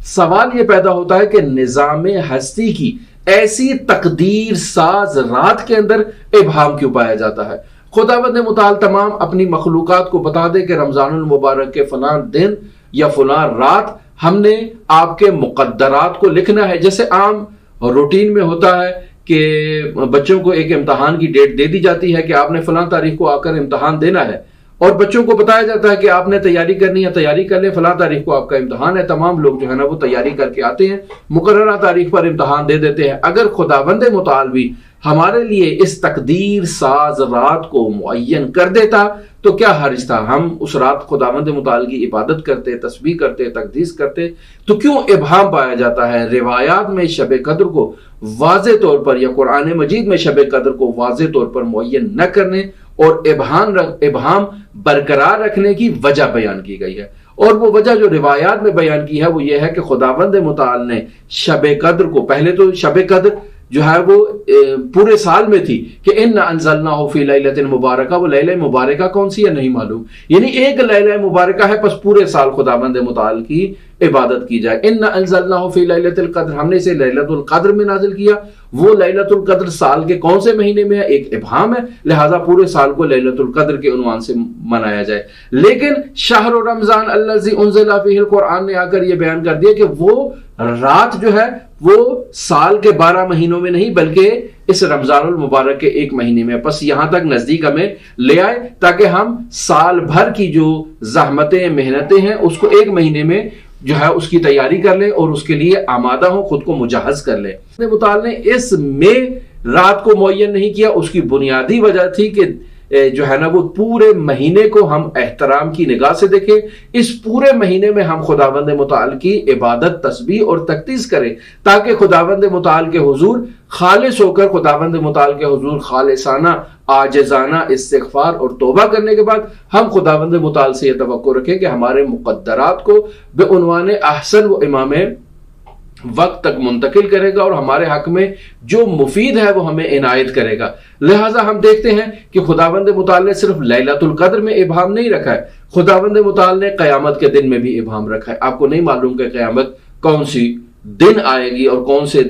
سوال یہ پیدا ہوتا ہے کہ نظام ہستی کی ایسی تقدیر ساز رات کے اندر ابہام کیوں پایا جاتا ہے؟ خداوند متعال تمام اپنی مخلوقات کو بتا دے کہ رمضان المبارک کے فلاں دن یا فلاں رات ہم نے آپ کے مقدرات کو لکھنا ہے. جیسے عام روٹین میں ہوتا ہے کہ بچوں کو ایک امتحان کی ڈیٹ دے دی جاتی ہے کہ آپ نے فلاں تاریخ کو آ کر امتحان دینا ہے، اور بچوں کو بتایا جاتا ہے کہ آپ نے تیاری کرنی ہے، تیاری کر لیں، فلاں تاریخ کو آپ کا امتحان ہے. تمام لوگ جو ہے نا وہ تیاری کر کے آتے ہیں، مقررہ تاریخ پر امتحان دے دیتے ہیں. اگر خداوند متعال بھی ہمارے لیے اس تقدیر ساز رات کو معین کر دیتا تو کیا حرج تھا؟ ہم اس رات خداوند متعال کی عبادت کرتے، تسبیح کرتے، تقدیس کرتے. تو کیوں ابہام پایا جاتا ہے؟ روایات میں شب قدر کو واضح طور پر یا قرآن مجید میں شب قدر کو واضح طور پر معین نہ کرنے اور ابہام برقرار رکھنے کی وجہ بیان کی گئی ہے. اور وہ وجہ جو روایات میں بیان کی ہے وہ یہ ہے کہ خداوند متعال نے شب قدر کو، پہلے تو شب قدر جو ہے وہ پورے سال میں تھی کہ اِنَّا أَنزَلْنَاهُ فِي لَيْلَةٍ مُبَارَكَةٍ، وہ لیلہ مبارکہ کون سی ہے نہیں معلوم، یعنی ایک لیلہ مبارکہ ہے، پس پورے سال خداوند متعال کی عبادت کی جائے. اِنَّا أَنزَلْنَاهُ فِي لَيْلَةِ الْقَدْرِ، ہم نے اسے لیلۃ القدر میں نازل کیا. وہ لیلۃ القدر سال کے کون سے مہینے میں ہے؟ ایک ابہام ہے، لہٰذا پورے سال کو لیلۃ القدر کے عنوان سے منایا جائے. لیکن شہر رمضان الذی انزل فیہ القرآن نے آ کر یہ بیان کر دیا کہ وہ رات جو ہے وہ سال کے 12 مہینوں میں نہیں بلکہ اس رمضان المبارک کے ایک مہینے میں. پس یہاں تک نزدیک ہمیں لے آئے تاکہ ہم سال بھر کی جو زحمتیں محنتیں ہیں اس کو ایک مہینے میں جو ہے اس کی تیاری کر لیں اور اس کے لیے آمادہ ہوں، خود کو مجہز کر لیں. متعال نے اس میں رات کو معین نہیں کیا، اس کی بنیادی وجہ تھی کہ جو ہے نا وہ پورے مہینے کو ہم احترام کی نگاہ سے دیکھیں. اس پورے مہینے میں ہم خداوند متعال کی عبادت، تسبیح اور تقدیس کریں تاکہ خداوند متعال کے حضور خالص ہو کر خداوند متعال کے حضور خالصانہ عاجزانہ استغفار اور توبہ کرنے کے بعد ہم خداوند متعال سے یہ توقع رکھیں کہ ہمارے مقدرات کو بعنوان احسن و امام وقت تک منتقل کرے گا اور ہمارے حق میں جو مفید ہے وہ ہمیں عنایت کرے گا. لہٰذا ہم دیکھتے ہیں کہ خداوند متعال نے صرف لیلۃ القدر میں ابہام نہیں رکھا ہے، خداوند متعال نے قیامت کے دن میں بھی ابہام رکھا ہے. آپ کو نہیں معلوم کہ قیامت کون سی دن آئے گی اور کون سے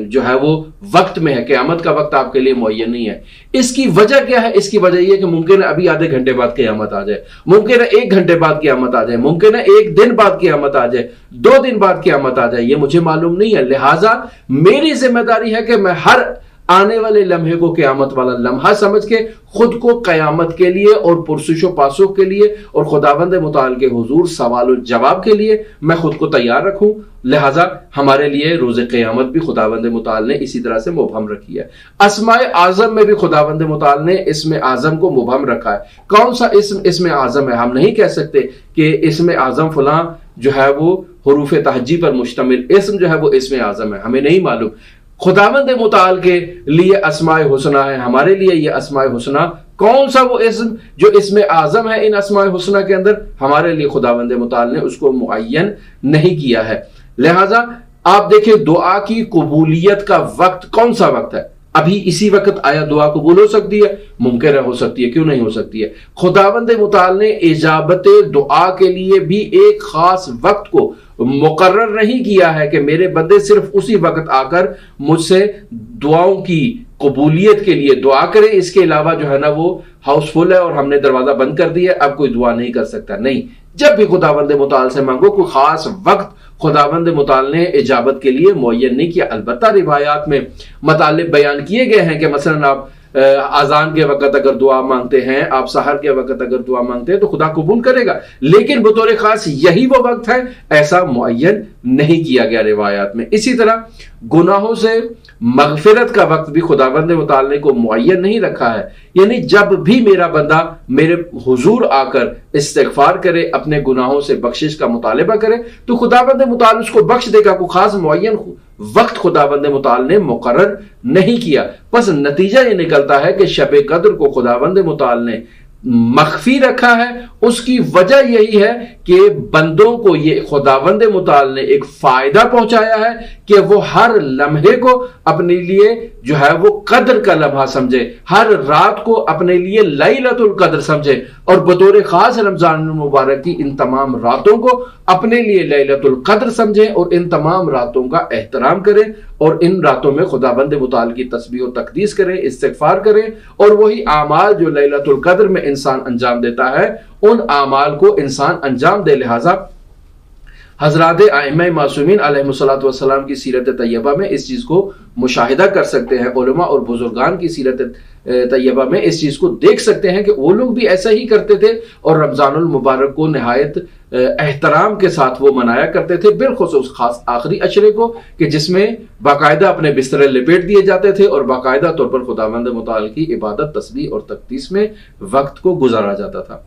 جو ہے وہ وقت میں ہے. قیامت کا وقت آپ کے لیے معین نہیں ہے. اس کی وجہ کیا ہے؟ اس کی وجہ یہ کہ ممکن ہے ابھی آدھے گھنٹے بعد قیامت آ جائے، ممکن ہے 1 گھنٹے بعد قیامت آ جائے، ممکن ہے 1 دن بعد قیامت آ جائے، 2 دن بعد قیامت آ جائے، یہ مجھے معلوم نہیں ہے. لہٰذا میری ذمہ داری ہے کہ میں ہر آنے والے لمحے کو قیامت والا لمحہ سمجھ کے خود کو قیامت کے لیے اور پرسش و پاسخ کے لیے اور خداوند متعال کے حضور سوال و جواب کے لیے میں خود کو تیار رکھوں. لہٰذا ہمارے لیے روز قیامت بھی خداوند متعال نے اسی طرح سے مبہم رکھی ہے. اسماء اعظم میں بھی خداوند متعال نے اسم اعظم کو مبہم رکھا ہے. کون سا اسم اعظم ہے؟ ہم نہیں کہہ سکتے کہ اسم اعظم فلاں جو ہے وہ حروف تہجی پر مشتمل اسم جو ہے وہ اسم اعظم ہے، ہمیں نہیں معلوم. خداوند متعال کے لیے اسماء حسنہ ہے، ہمارے لیے یہ اسماء حسنہ کون سا وہ اسم جو اسم اعظم ہے ان اسماء حسنہ کے اندر، ہمارے لیے خداوند متعال نے اس کو معین نہیں کیا ہے. لہٰذا آپ دیکھیں دعا کی قبولیت کا وقت کون سا وقت ہے؟ ابھی اسی وقت آیا دعا قبول ہو سکتی ہے؟ ممکن ہے ہو سکتی ہے، کیوں نہیں ہو سکتی ہے؟ خداوند متعال نے اجابت دعا کے لیے بھی ایک خاص وقت کو مقرر نہیں کیا ہے کہ میرے بندے صرف اسی وقت آ کر مجھ سے دعاؤں کی قبولیت کے لیے دعا کریں، اس کے علاوہ جو ہے نا وہ ہاؤس فل ہے اور ہم نے دروازہ بند کر دیا اب کوئی دعا نہیں کر سکتا. نہیں، جب بھی خداوند متعال سے مانگو کوئی خاص وقت خداوند متعال نے اجابت کے لیے معین نہیں کیا. البتہ روایات میں مطالب بیان کیے گئے ہیں کہ مثلا آپ اذان کے وقت اگر دعا مانگتے ہیں، آپ سحر کے وقت اگر دعا مانگتے ہیں تو خدا قبول کرے گا، لیکن بطور خاص یہی وہ وقت ہے ایسا معین نہیں کیا گیا روایات میں. اسی طرح گناہوں سے مغفرت کا وقت بھی خداوند متعال نے کو معین نہیں رکھا ہے، یعنی جب بھی میرا بندہ میرے حضور آ کر استغفار کرے، اپنے گناہوں سے بخشش کا مطالبہ کرے تو خداوند متعال اس کو بخش دے گا. کوئی خاص معین وقت خداوند متعال نے مقرر نہیں کیا. پس نتیجہ یہ نکلتا ہے کہ شب قدر کو خداوند متعال نے مخفی رکھا ہے اس کی وجہ یہی ہے کہ بندوں کو یہ خداوند متعال نے ایک فائدہ پہنچایا ہے کہ وہ ہر لمحے کو اپنے لیے جو ہے وہ قدر کا لمحہ سمجھے، ہر رات کو اپنے لیے لیلۃ القدر سمجھے، اور بطور خاص رمضان المبارک کی ان تمام راتوں کو اپنے لیے لیلۃ القدر سمجھیں اور ان تمام راتوں کا احترام کریں، اور ان راتوں میں خداوند متعال کی تسبیح و تقدیس کریں، استغفار کریں، اور وہی اعمال جو لیلۃ القدر میں انسان انجام دیتا ہے ان اعمال کو انسان انجام دے۔ لہذا حضرات ائمہ معصومین علیہم الصلوۃ والسلام کی سیرت طیبہ میں اس چیز کو مشاہدہ کر سکتے ہیں، علماء اور بزرگان کی سیرت طیبہ میں اس چیز کو دیکھ سکتے ہیں کہ وہ لوگ بھی ایسا ہی کرتے تھے اور رمضان المبارک کو نہایت احترام کے ساتھ وہ منایا کرتے تھے، بالخصوص خاص آخری عشرے کو، کہ جس میں باقاعدہ اپنے بسترے لپیٹ دیے جاتے تھے اور باقاعدہ طور پر خداوند متعال کی عبادت، تسبیح اور تقدیس میں وقت کو گزارا جاتا تھا۔